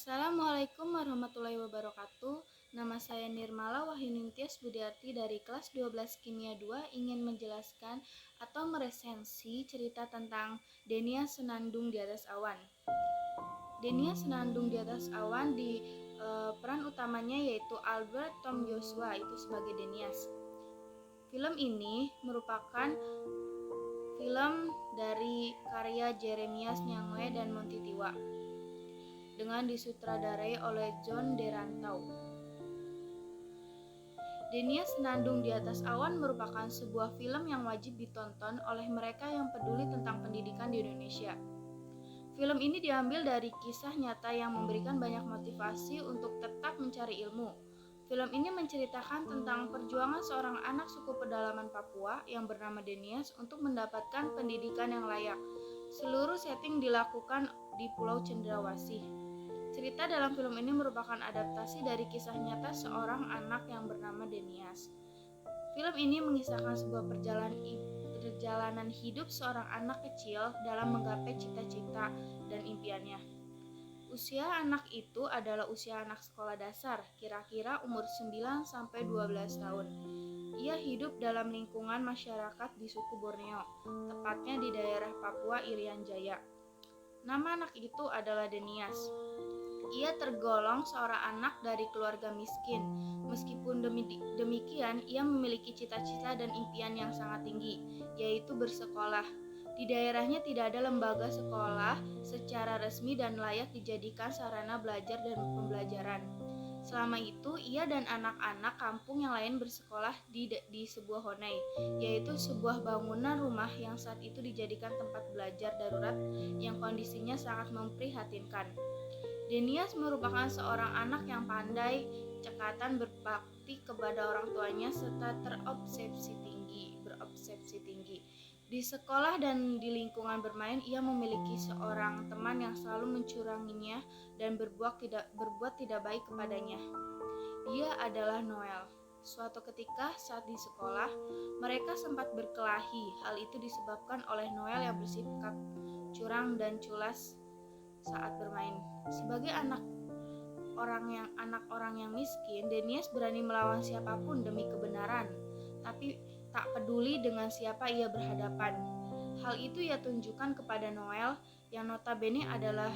Assalamualaikum warahmatullahi wabarakatuh. Nama saya Nirmala Wahyuningtyas Budiarti dari kelas 12 Kimia 2 ingin menjelaskan atau meresensi cerita tentang Denia Senandung di atas awan. Denia Senandung di atas awan di peran utamanya yaitu Albert Tom Joshua itu sebagai Denias. Film ini merupakan film dari karya Jeremias Nyangwe dan Monty Tiwa dengan disutradarai oleh John Derantau. Denia Senandung di atas awan merupakan sebuah film yang wajib ditonton oleh mereka yang peduli tentang pendidikan di Indonesia. Film ini diambil dari kisah nyata yang memberikan banyak motivasi untuk tetap mencari ilmu. Film ini menceritakan tentang perjuangan seorang anak suku pedalaman Papua yang bernama Denias untuk mendapatkan pendidikan yang layak. Seluruh setting dilakukan di Pulau Cendrawasih. Cerita dalam film ini merupakan adaptasi dari kisah nyata seorang anak yang bernama Denias. Film ini mengisahkan sebuah perjalanan hidup seorang anak kecil dalam menggapai cita-cita dan impiannya. Usia anak itu adalah usia anak sekolah dasar, kira-kira umur 9-12 tahun. Ia hidup dalam lingkungan masyarakat di suku Borneo, tepatnya di daerah Papua Irian Jaya. Nama anak itu adalah Denias. Ia tergolong seorang anak dari keluarga miskin. Meskipun demikian, ia memiliki cita-cita dan impian yang sangat tinggi, yaitu bersekolah. Di daerahnya tidak ada lembaga sekolah secara resmi dan layak dijadikan sarana belajar dan pembelajaran. Selama itu, ia dan anak-anak kampung yang lain bersekolah di sebuah honai, yaitu sebuah bangunan rumah yang saat itu dijadikan tempat belajar darurat yang kondisinya sangat memprihatinkan. Denias merupakan seorang anak yang pandai, cekatan, berbakti kepada orang tuanya, serta berobsesi tinggi. Di sekolah dan di lingkungan bermain, ia memiliki seorang teman yang selalu mencuranginya dan berbuat tidak baik kepadanya. Dia adalah Noel. Suatu ketika saat di sekolah, mereka sempat berkelahi. Hal itu disebabkan oleh Noel yang bersikap curang dan culas saat bermain. Sebagai anak orang yang miskin, Denias berani melawan siapapun demi kebenaran, tapi tak peduli dengan siapa ia berhadapan. Hal itu ia tunjukkan kepada Noel yang notabene adalah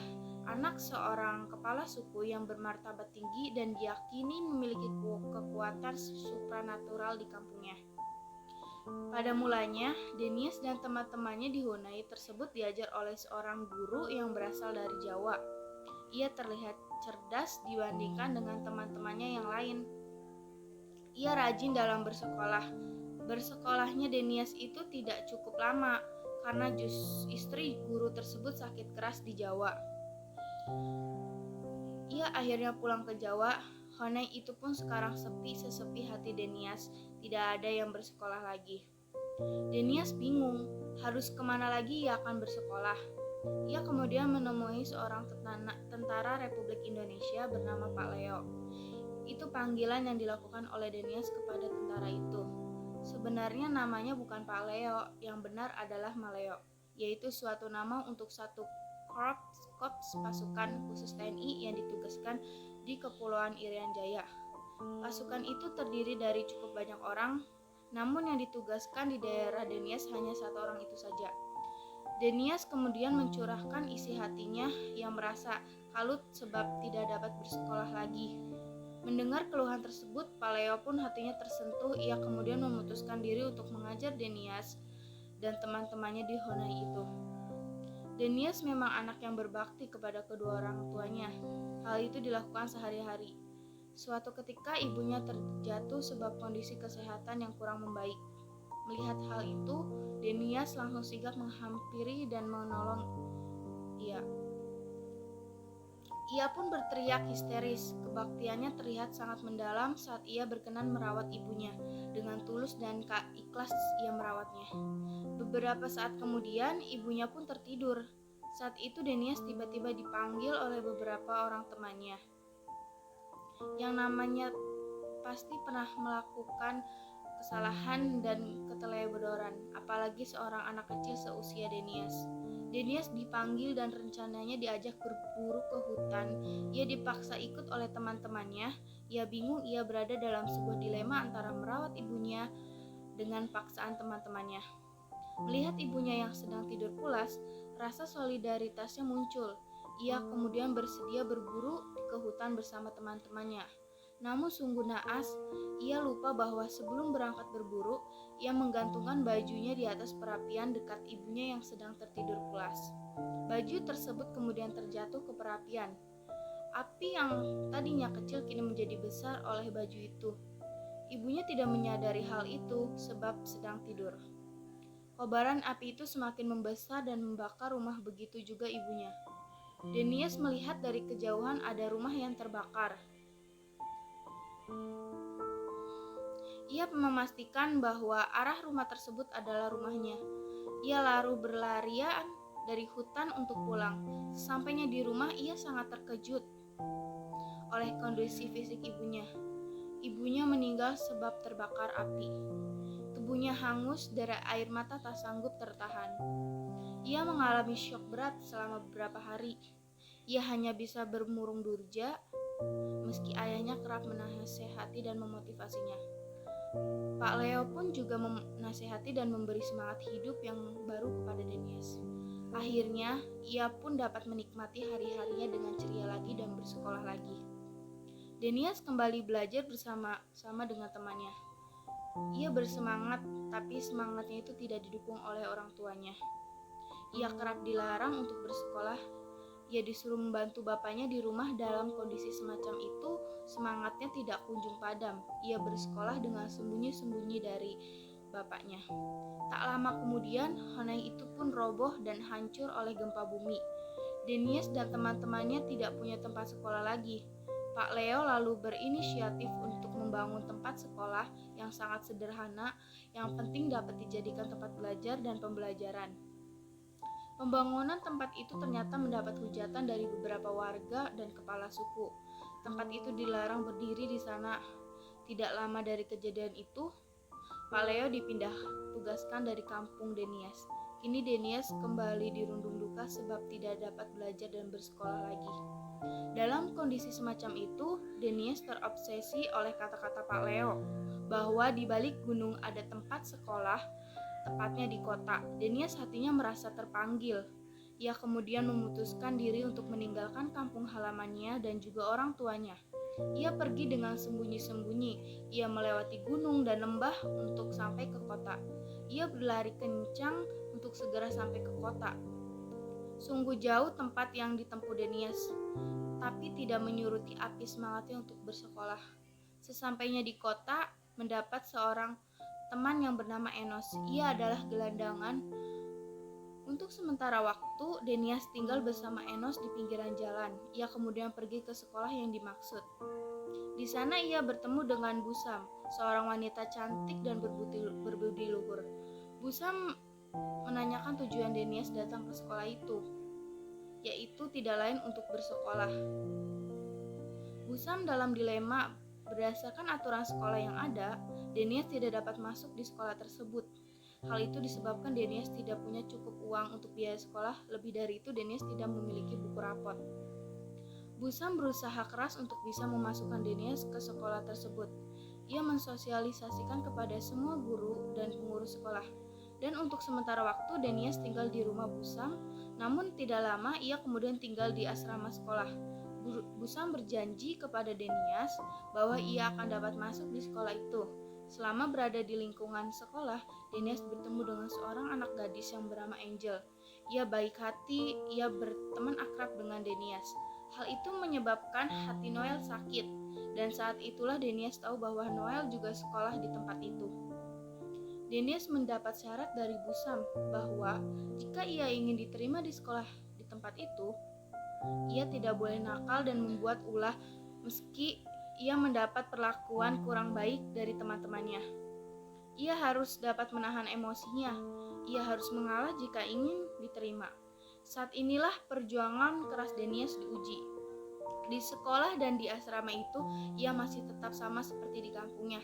anak seorang kepala suku yang bermartabat tinggi dan diyakini memiliki kekuatan supranatural di kampungnya. Pada mulanya, Denias dan teman-temannya di Honai tersebut diajar oleh seorang guru yang berasal dari Jawa. Ia terlihat cerdas dibandingkan dengan teman-temannya yang lain. Ia rajin dalam bersekolah. Bersekolahnya Denias itu tidak cukup lama karena istri guru tersebut sakit keras di Jawa. Ia akhirnya pulang ke Jawa. Honai itu pun sekarang sesepi hati Denias, tidak ada yang bersekolah lagi. Denias bingung, harus kemana lagi ia akan bersekolah. Ia kemudian menemui seorang tentara Republik Indonesia bernama Pak Leo. Itu panggilan yang dilakukan oleh Denias kepada tentara itu. Sebenarnya namanya bukan Pak Leo, yang benar adalah Maleo, yaitu suatu nama untuk satu korps pasukan khusus TNI yang ditugaskan di Kepulauan Irian Jaya. Pasukan itu terdiri dari cukup banyak orang, namun yang ditugaskan di daerah Denias hanya satu orang itu saja. Denias kemudian mencurahkan isi hatinya yang merasa kalut sebab tidak dapat bersekolah lagi. Mendengar keluhan tersebut, Pak Leo pun hatinya tersentuh. Ia kemudian memutuskan diri untuk mengajar Denias dan teman-temannya di Honai itu. Denias memang anak yang berbakti kepada kedua orang tuanya. Hal itu dilakukan sehari-hari. Suatu ketika ibunya terjatuh sebab kondisi kesehatan yang kurang membaik. Melihat hal itu, Denias langsung sigap menghampiri dan menolong ia. Ia pun berteriak histeris. Kebaktiannya terlihat sangat mendalam saat ia berkenan merawat ibunya. Dengan tulus dan ikhlas ia merawatnya. Beberapa saat kemudian, ibunya pun tertidur. Saat itu Denias tiba-tiba dipanggil oleh beberapa orang temannya, yang namanya pasti pernah melakukan kesalahan dan ketelebodoran, apalagi seorang anak kecil seusia Denias. Denias dipanggil dan rencananya diajak berburu ke hutan. Ia dipaksa ikut oleh teman-temannya. Ia bingung, ia berada dalam sebuah dilema antara merawat ibunya dengan paksaan teman-temannya. Melihat ibunya yang sedang tidur pulas, rasa solidaritasnya muncul. Ia kemudian bersedia berburu ke hutan bersama teman-temannya. Namun sungguh naas, ia lupa bahwa sebelum berangkat berburu, ia menggantungkan bajunya di atas perapian dekat ibunya yang sedang tertidur pulas. Baju tersebut kemudian terjatuh ke perapian. Api yang tadinya kecil kini menjadi besar oleh baju itu. Ibunya tidak menyadari hal itu sebab sedang tidur. Kobaran api itu semakin membesar dan membakar rumah, begitu juga ibunya. Denias melihat dari kejauhan ada rumah yang terbakar. Ia memastikan bahwa arah rumah tersebut adalah rumahnya. Ia lalu berlarian dari hutan untuk pulang. Sesampainya di rumah, ia sangat terkejut oleh kondisi fisik ibunya. Ibunya meninggal sebab terbakar api. Tubuhnya hangus, derai air mata tak sanggup tertahan. Ia mengalami syok berat selama beberapa hari. Ia hanya bisa bermurung durja, meski ayahnya kerap menasehati dan memotivasinya. Pak Leo pun juga menasehati dan memberi semangat hidup yang baru kepada Denias. Akhirnya, ia pun dapat menikmati hari-harinya dengan ceria lagi dan bersekolah lagi. Denias kembali belajar bersama-sama dengan temannya. Ia bersemangat, tapi semangatnya itu tidak didukung oleh orang tuanya. Ia kerap dilarang untuk bersekolah. Ia disuruh membantu bapaknya di rumah. Dalam kondisi semacam itu, semangatnya tidak kunjung padam. Ia bersekolah dengan sembunyi-sembunyi dari bapaknya. Tak lama kemudian, Honai itu pun roboh dan hancur oleh gempa bumi. Denias dan teman-temannya tidak punya tempat sekolah lagi. Pak Leo lalu berinisiatif untuk membangun tempat sekolah yang sangat sederhana, yang penting dapat dijadikan tempat belajar dan pembelajaran. Pembangunan tempat itu ternyata mendapat hujatan dari beberapa warga dan kepala suku. Tempat itu dilarang berdiri di sana. Tidak lama dari kejadian itu, Pak Leo dipindah tugaskan dari kampung Denias. Kini Denias kembali dirundung duka sebab tidak dapat belajar dan bersekolah lagi. Dalam kondisi semacam itu, Denias terobsesi oleh kata-kata Pak Leo bahwa di balik gunung ada tempat sekolah, tepatnya di kota. Denias hatinya merasa terpanggil. Ia kemudian memutuskan diri untuk meninggalkan kampung halamannya dan juga orang tuanya. Ia pergi dengan sembunyi-sembunyi. Ia melewati gunung dan lembah untuk sampai ke kota. Ia berlari kencang untuk segera sampai ke kota. Sungguh jauh tempat yang ditempuh Denias, tapi tidak menyuruti api semangatnya untuk bersekolah. Sesampainya di kota, mendapat seorang teman yang bernama Enos. Ia adalah gelandangan. Untuk sementara waktu, Denias tinggal bersama Enos di pinggiran jalan. Ia kemudian pergi ke sekolah yang dimaksud. Di sana ia bertemu dengan Busam, seorang wanita cantik dan berbudi luhur. Busam menanyakan tujuan Denias datang ke sekolah itu, yaitu tidak lain untuk bersekolah. Busam dalam dilema. Berdasarkan aturan sekolah yang ada, Denias tidak dapat masuk di sekolah tersebut. Hal itu disebabkan Denias tidak punya cukup uang untuk biaya sekolah. Lebih dari itu, Denias tidak memiliki buku rapot. Busam berusaha keras untuk bisa memasukkan Denias ke sekolah tersebut. Ia mensosialisasikan kepada semua guru dan pengurus sekolah. Dan untuk sementara waktu, Denias tinggal di rumah Busam. Namun tidak lama, ia kemudian tinggal di asrama sekolah. Busam berjanji kepada Denias bahwa ia akan dapat masuk di sekolah itu. Selama berada di lingkungan sekolah, Denias bertemu dengan seorang anak gadis yang bernama Angel. Ia baik hati, ia berteman akrab dengan Denias. Hal itu menyebabkan hati Noel sakit, dan saat itulah Denias tahu bahwa Noel juga sekolah di tempat itu. Denias mendapat syarat dari Busam bahwa jika ia ingin diterima di sekolah di tempat itu, ia tidak boleh nakal dan membuat ulah meski ia mendapat perlakuan kurang baik dari teman-temannya. Ia harus dapat menahan emosinya. Ia harus mengalah jika ingin diterima. Saat inilah perjuangan keras Denias diuji. Di sekolah dan di asrama itu, ia masih tetap sama seperti di kampungnya.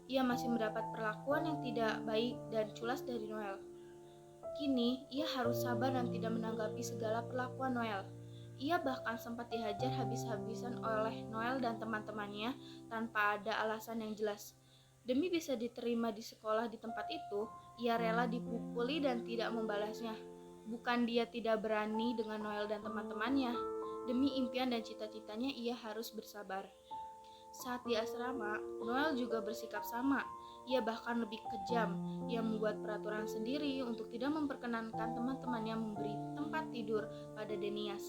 Ia masih mendapat perlakuan yang tidak baik dan culas dari Noel. Kini, ia harus sabar dan tidak menanggapi segala perlakuan Noel. Ia bahkan sempat dihajar habis-habisan oleh Noel dan teman-temannya tanpa ada alasan yang jelas. Demi bisa diterima di sekolah di tempat itu, ia rela dipukuli dan tidak membalasnya. Bukan dia tidak berani dengan Noel dan teman-temannya. Demi impian dan cita-citanya, ia harus bersabar. Saat di asrama, Noel juga bersikap sama. Ia bahkan lebih kejam. Ia membuat peraturan sendiri untuk tidak memperkenankan teman-temannya memberi tempat tidur pada Denias.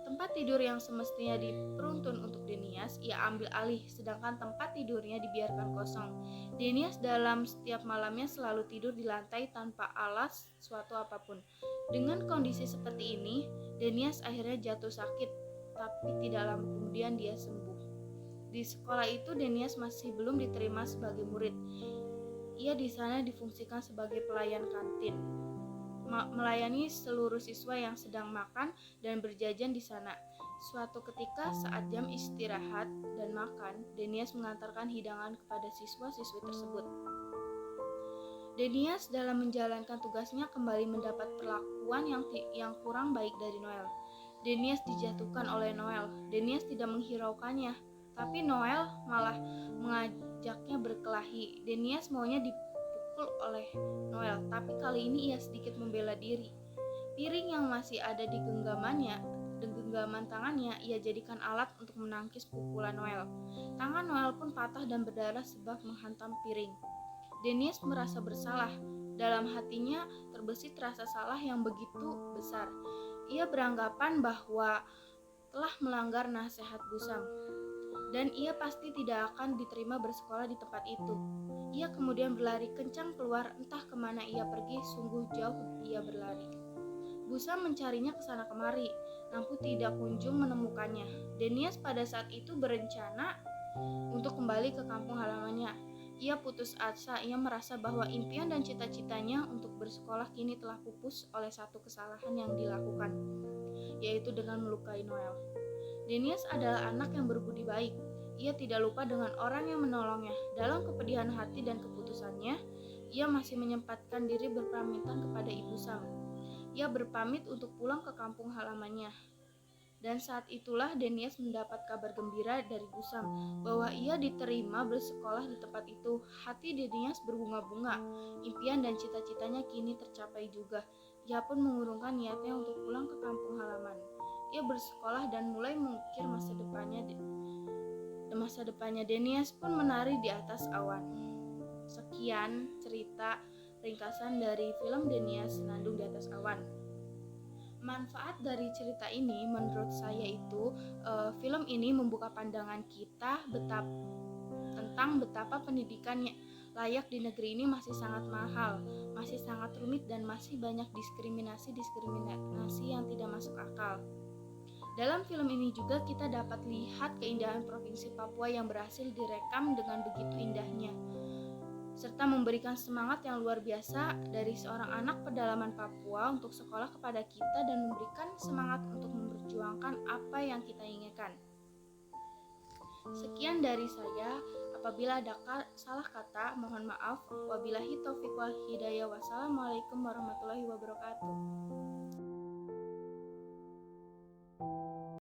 Tempat tidur yang semestinya diperuntukkan untuk Denias, ia ambil alih, sedangkan tempat tidurnya dibiarkan kosong. Denias dalam setiap malamnya selalu tidur di lantai tanpa alas suatu apapun. Dengan kondisi seperti ini, Denias akhirnya jatuh sakit, tapi tidak lama kemudian dia sembuh. Di sekolah itu, Denias masih belum diterima sebagai murid. Ia di sana difungsikan sebagai pelayan kantin, melayani seluruh siswa yang sedang makan dan berjajan di sana. Suatu ketika saat jam istirahat dan makan, Denias mengantarkan hidangan kepada siswa-siswi tersebut. Denias dalam menjalankan tugasnya kembali mendapat perlakuan yang kurang baik dari Noel. Denias dijatuhkan oleh Noel. Denias tidak menghiraukannya, tapi Noel malah mengajaknya berkelahi. Denias maunya dipukul oleh Noel, tapi kali ini ia sedikit membela diri. Piring yang masih ada di genggaman tangannya, ia jadikan alat untuk menangkis pukulan Noel. Tangan Noel pun patah dan berdarah sebab menghantam piring. Denias merasa bersalah. Dalam hatinya terbesit rasa salah yang begitu besar. Ia beranggapan bahwa telah melanggar nasihat Busam, dan ia pasti tidak akan diterima bersekolah di tempat itu. Ia kemudian berlari kencang keluar, entah kemana ia pergi, sungguh jauh ia berlari. Busam mencarinya ke sana kemari, namun tidak kunjung menemukannya. Denias pada saat itu berencana untuk kembali ke kampung halamannya. Ia putus asa. Ia merasa bahwa impian dan cita-citanya untuk bersekolah kini telah pupus oleh satu kesalahan yang dilakukan, yaitu dengan melukai Noel. Denias adalah anak yang berbudi baik. Ia tidak lupa dengan orang yang menolongnya. Dalam kepedihan hati dan keputusannya, ia masih menyempatkan diri berpamitan kepada Ibu Sam. Ia berpamit untuk pulang ke kampung halamannya. Dan saat itulah Denias mendapat kabar gembira dari Busam bahwa ia diterima bersekolah di tempat itu. Hati Denias berbunga-bunga. Impian dan cita-citanya kini tercapai juga. Ia pun mengurungkan niatnya untuk pulang ke kampung halaman. Ia bersekolah dan mulai mengukir masa depannya. Denias pun menari di atas awan. Sekian cerita ringkasan dari film Denias Senandung di Atas Awan. Manfaat dari cerita ini menurut saya itu film ini membuka pandangan kita tentang betapa pendidikan layak di negeri ini masih sangat mahal, masih sangat rumit, dan masih banyak diskriminasi yang tidak masuk akal. Dalam film ini juga kita dapat lihat keindahan Provinsi Papua yang berhasil direkam dengan begitu indahnya, serta memberikan semangat yang luar biasa dari seorang anak pedalaman Papua untuk sekolah kepada kita dan memberikan semangat untuk memperjuangkan apa yang kita inginkan. Sekian dari saya. Apabila ada salah kata, mohon maaf. Wabillahi taufiq wal hidayah. Wassalamualaikum warahmatullahi wabarakatuh.